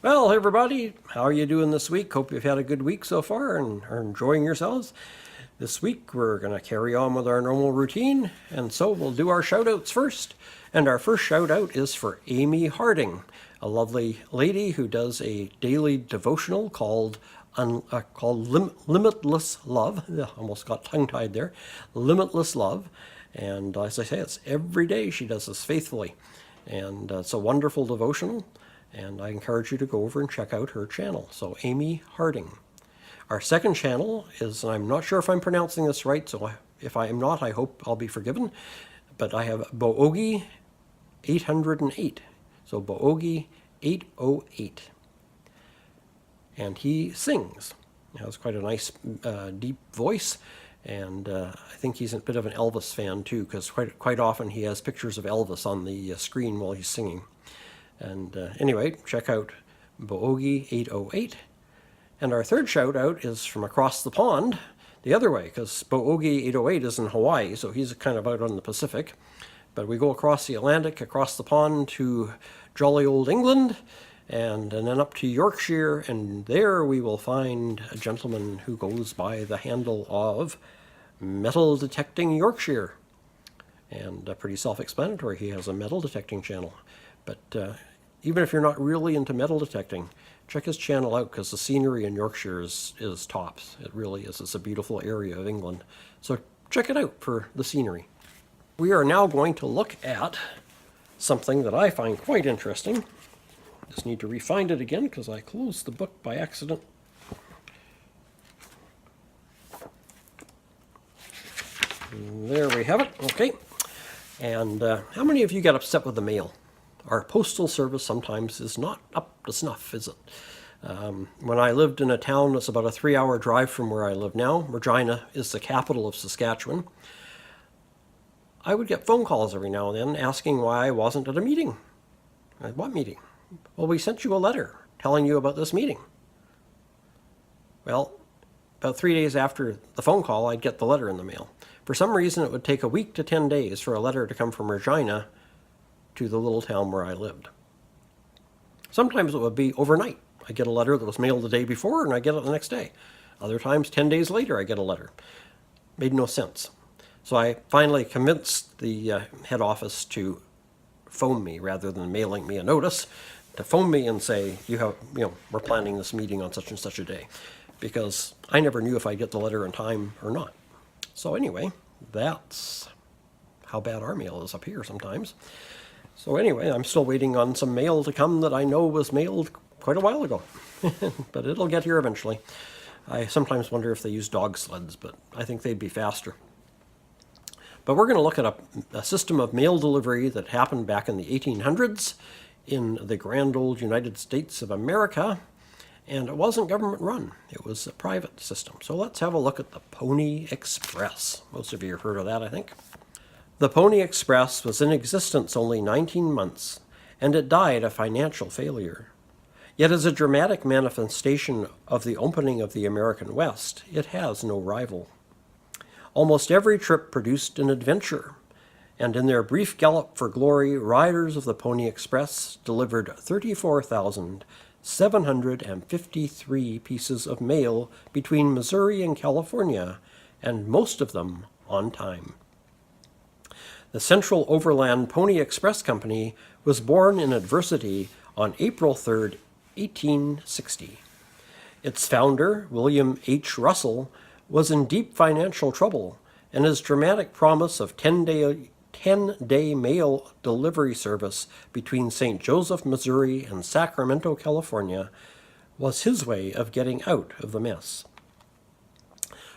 Well, hey everybody, how are you doing this week? Hope you've had a good week so far and are enjoying yourselves. This week we're going to carry on with our normal routine, and so we'll do our shout outs first. And our first shout out is for Amy Harding, a lovely lady who does a daily devotional called Limitless Love. Almost got tongue-tied there. Limitless Love. And as I say, it's every day she does this faithfully. And it's a wonderful devotional. And I encourage you to go over and check out her channel. So Amy Harding. Our second channel is, and I'm not sure if I'm pronouncing this right, so if I am not, I hope I'll be forgiven. But I have Boogie 808. So Boogie 808. And he sings. He has quite a nice deep voice. And I think he's a bit of an Elvis fan too, because quite often he has pictures of Elvis on the screen while he's singing. And anyway, check out Boogie 808. And our third shout out is from across the pond, the other way, because Boogie 808 is in Hawaii, so he's kind of out on the Pacific. But we go across the Atlantic, across the pond to jolly old England, and then up to Yorkshire, and there we will find a gentleman who goes by the handle of Metal Detecting Yorkshire. And pretty self-explanatory, he has a metal detecting channel. But even if you're not really into metal detecting, check his channel out, because the scenery in Yorkshire is tops. It really is. It's a beautiful area of England. So check it out for the scenery. We are now going to look at something that I find quite interesting. Just need to refind it again because I closed the book by accident. There we have it. Okay. And how many of you get upset with the mail? Our postal service sometimes is not up to snuff, is it? When I lived in a town that's about a 3-hour drive from where I live now, Regina is the capital of Saskatchewan, I would get phone calls every now and then asking why I wasn't at a meeting. What meeting? Well, we sent you a letter telling you about this meeting. Well, about 3 days after the phone call, I'd get the letter in the mail. For some reason, it would take a week to 10 days for a letter to come from Regina to the little town where I lived. Sometimes it would be overnight. I get a letter that was mailed the day before and I get it the next day. Other times, 10 days later, I get a letter. Made no sense. So I finally convinced the head office to phone me rather than mailing me a notice, to phone me and say, we're planning this meeting on such and such a day, because I never knew if I'd get the letter in time or not. So anyway, that's how bad our mail is up here sometimes. So anyway, I'm still waiting on some mail to come that I know was mailed quite a while ago. But it'll get here eventually. I sometimes wonder if they use dog sleds, but I think they'd be faster. But we're going to look at a system of mail delivery that happened back in the 1800s in the grand old United States of America. And it wasn't government run. It was a private system. So let's have a look at the Pony Express. Most of you have heard of that, I think. The Pony Express was in existence only 19 months, and it died a financial failure. Yet as a dramatic manifestation of the opening of the American West, it has no rival. Almost every trip produced an adventure, and in their brief gallop for glory, riders of the Pony Express delivered 34,753 pieces of mail between Missouri and California, and most of them on time. The Central Overland Pony Express Company was born in adversity on April 3, 1860. Its founder, William H. Russell, was in deep financial trouble, and his dramatic promise of 10-day mail delivery service between St. Joseph, Missouri and Sacramento, California, was his way of getting out of the mess.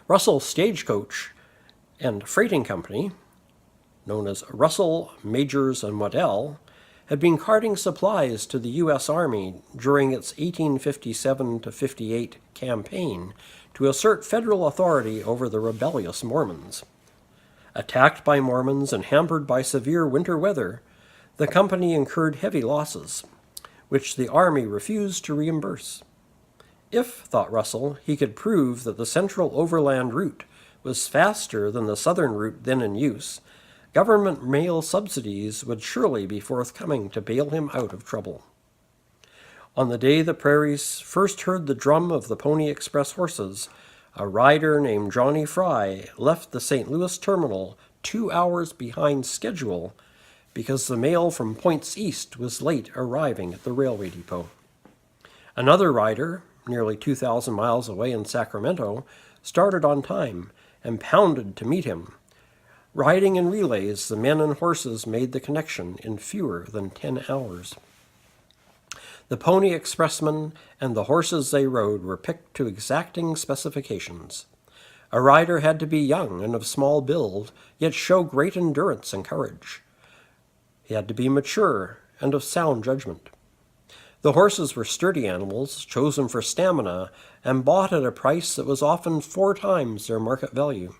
Russell Stagecoach and Freighting Company, known as Russell, Majors, and Waddell, had been carting supplies to the U.S. Army during its 1857-58 campaign to assert federal authority over the rebellious Mormons. Attacked by Mormons and hampered by severe winter weather, the company incurred heavy losses, which the Army refused to reimburse. If, thought Russell, he could prove that the Central Overland route was faster than the southern route then in use, government mail subsidies would surely be forthcoming to bail him out of trouble. On the day the prairies first heard the drum of the Pony Express horses, a rider named Johnny Fry left the St. Louis terminal 2 hours behind schedule because the mail from points east was late arriving at the railway depot. Another rider, nearly 2,000 miles away in Sacramento, started on time and pounded to meet him. Riding in relays, the men and horses made the connection in fewer than 10 hours. The Pony Expressmen and the horses they rode were picked to exacting specifications. A rider had to be young and of small build, yet show great endurance and courage. He had to be mature and of sound judgment. The horses were sturdy animals, chosen for stamina, and bought at a price that was often 4 times their market value.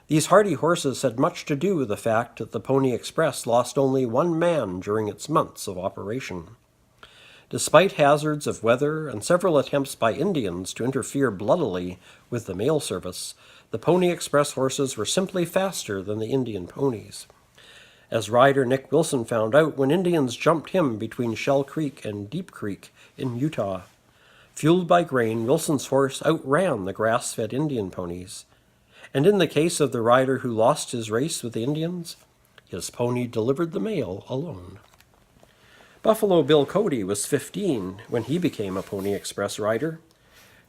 These hardy horses had much to do with the fact that the Pony Express lost only 1 man during its months of operation. Despite hazards of weather and several attempts by Indians to interfere bloodily with the mail service, the Pony Express horses were simply faster than the Indian ponies. As rider Nick Wilson found out when Indians jumped him between Shell Creek and Deep Creek in Utah. Fueled by grain, Wilson's horse outran the grass-fed Indian ponies. And in the case of the rider who lost his race with the Indians, his pony delivered the mail alone. Buffalo Bill Cody was 15 when he became a Pony Express rider.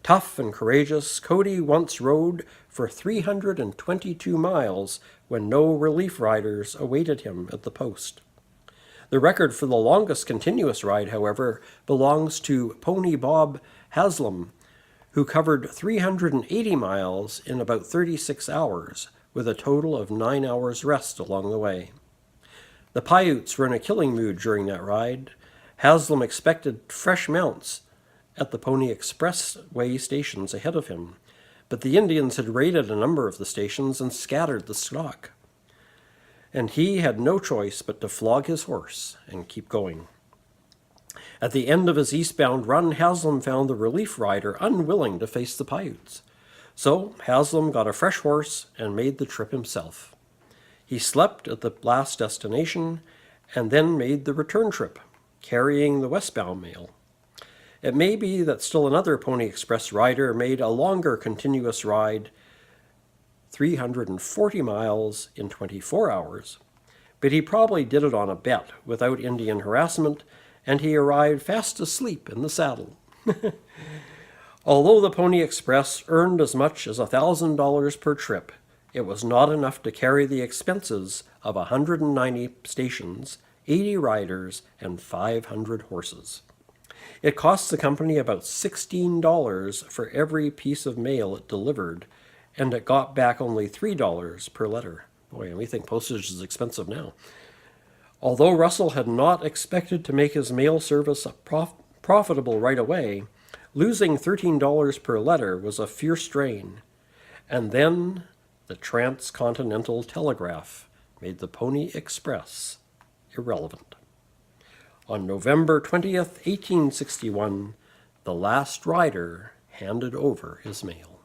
Tough and courageous, Cody once rode for 322 miles when no relief riders awaited him at the post. The record for the longest continuous ride, however, belongs to Pony Bob Haslam, who covered 380 miles in about 36 hours, with a total of 9 hours rest along the way. The Paiutes were in a killing mood during that ride. Haslam expected fresh mounts at the Pony Expressway stations ahead of him, but the Indians had raided a number of the stations and scattered the stock. And he had no choice but to flog his horse and keep going. At the end of his eastbound run, Haslam found the relief rider unwilling to face the Paiutes. So Haslam got a fresh horse and made the trip himself. He slept at the last destination and then made the return trip, carrying the westbound mail. It may be that still another Pony Express rider made a longer continuous ride, 340 miles in 24 hours, but he probably did it on a bet without Indian harassment, and he arrived fast asleep in the saddle. Although the Pony Express earned as much as $1,000 per trip, it was not enough to carry the expenses of 190 stations, 80 riders, and 500 horses. It cost the company about $16 for every piece of mail it delivered, and it got back only $3 per letter. Boy, and we think postage is expensive now. Although Russell had not expected to make his mail service profitable right away, losing $13 per letter was a fierce strain. And then the Transcontinental Telegraph made the Pony Express irrelevant. On November 20th, 1861, the last rider handed over his mail.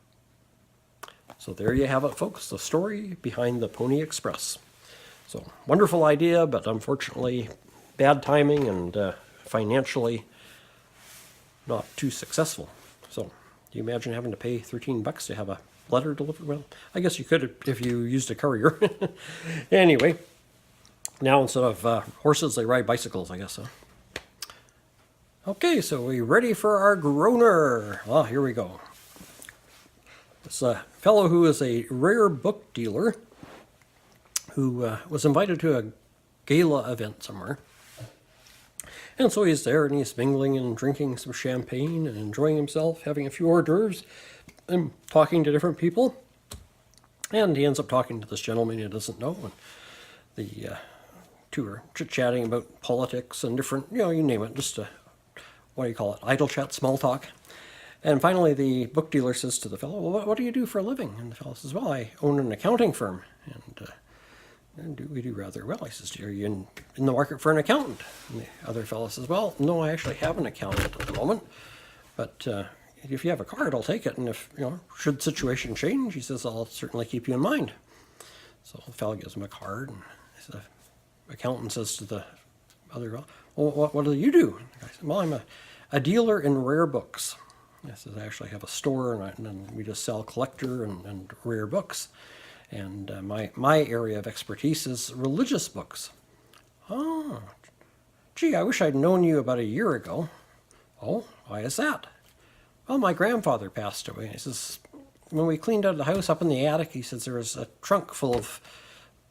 So there you have it, folks, the story behind the Pony Express. So, wonderful idea, but unfortunately bad timing and financially not too successful. So, do you imagine having to pay $13 to have a letter delivered? Well, I guess you could if you used a courier. Anyway, now instead of horses, they ride bicycles, I guess. Huh? Okay, so we ready for our groaner? Ah, here we go. It's a fellow who is a rare book dealer who was invited to a gala event somewhere. And so he's there and he's mingling and drinking some champagne and enjoying himself, having a few hors d'oeuvres and talking to different people. And he ends up talking to this gentleman he doesn't know. And the two are chit-chatting about politics and different, you name it, just idle chat, small talk. And finally the book dealer says to the fellow, well, what do you do for a living? And the fellow says, well, I own an accounting firm. And we do rather well. He says, are you in the market for an accountant? And the other fellow says, well, no, I actually have an accountant at the moment, but if you have a card, I'll take it. And if, should the situation change, he says, I'll certainly keep you in mind. So the fellow gives him a card, and the accountant says to the other fellow, well, what do you do? And the guy said, well, I'm a dealer in rare books. This is actually I have a store, and we just sell collector and rare books. And my area of expertise is religious books. Oh, gee, I wish I'd known you about a year ago. Oh, why is that? Well, my grandfather passed away. He says, when we cleaned out the house up in the attic, he says there was a trunk full of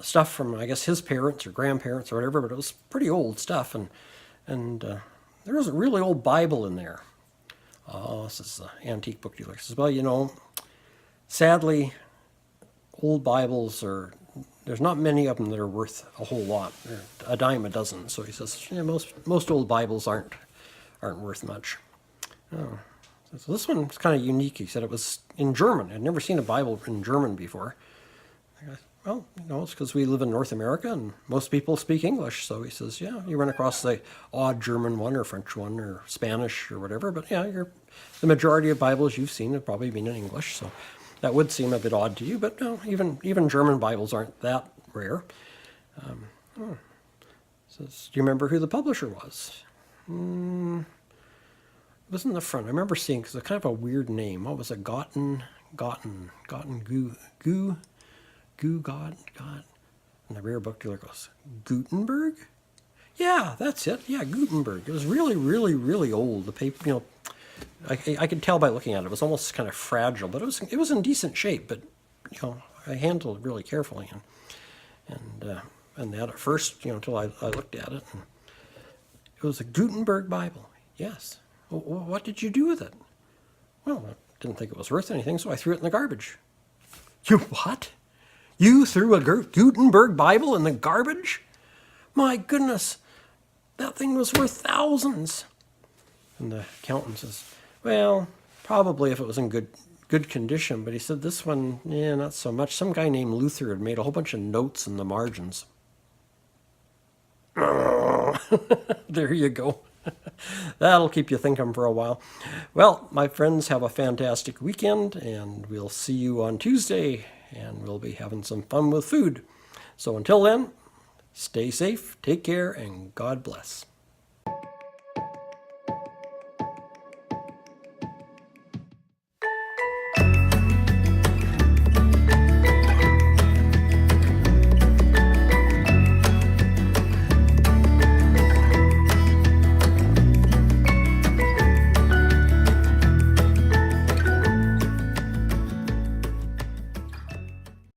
stuff from, I guess, his parents or grandparents or whatever, but it was pretty old stuff. And there was a really old Bible in there. Oh, this is an antique book dealer. He says, well, you know, sadly, old Bibles there's not many of them that are worth a whole lot. They're a dime a dozen. So he says, yeah, most old Bibles aren't worth much. Oh. So this one's kind of unique. He said it was in German. I'd never seen a Bible in German before. I go, well, you know, it's because we live in North America and most people speak English. So he says, yeah, you run across the odd German one or French one or Spanish or whatever. But yeah, the majority of Bibles you've seen have probably been in English. So that would seem a bit odd to you. But no, even German Bibles aren't that rare. Says, do you remember who the publisher was? It was in the front. I remember seeing, because it's kind of a weird name. What was it? Gotten, Goo, God. And the rare book dealer goes, Gutenberg? Yeah, that's it. Yeah, Gutenberg. It was really, really, really old. The paper, you know, I could tell by looking at it. It was almost kind of fragile, but it was in decent shape. But you know, I handled it really carefully, and that at first, you know, until I looked at it, and it was a Gutenberg Bible. Yes. Well, what did you do with it? Well, I didn't think it was worth anything, so I threw it in the garbage. You what? You threw a Gutenberg Bible in the garbage? My goodness, that thing was worth thousands. And the accountant says, well, probably if it was in good condition, but he said this one, yeah, not so much. Some guy named Luther had made a whole bunch of notes in the margins. There you go. That'll keep you thinking for a while. Well, my friends, have a fantastic weekend, and we'll see you on Tuesday, and we'll be having some fun with food. So until then, stay safe, take care, and God bless.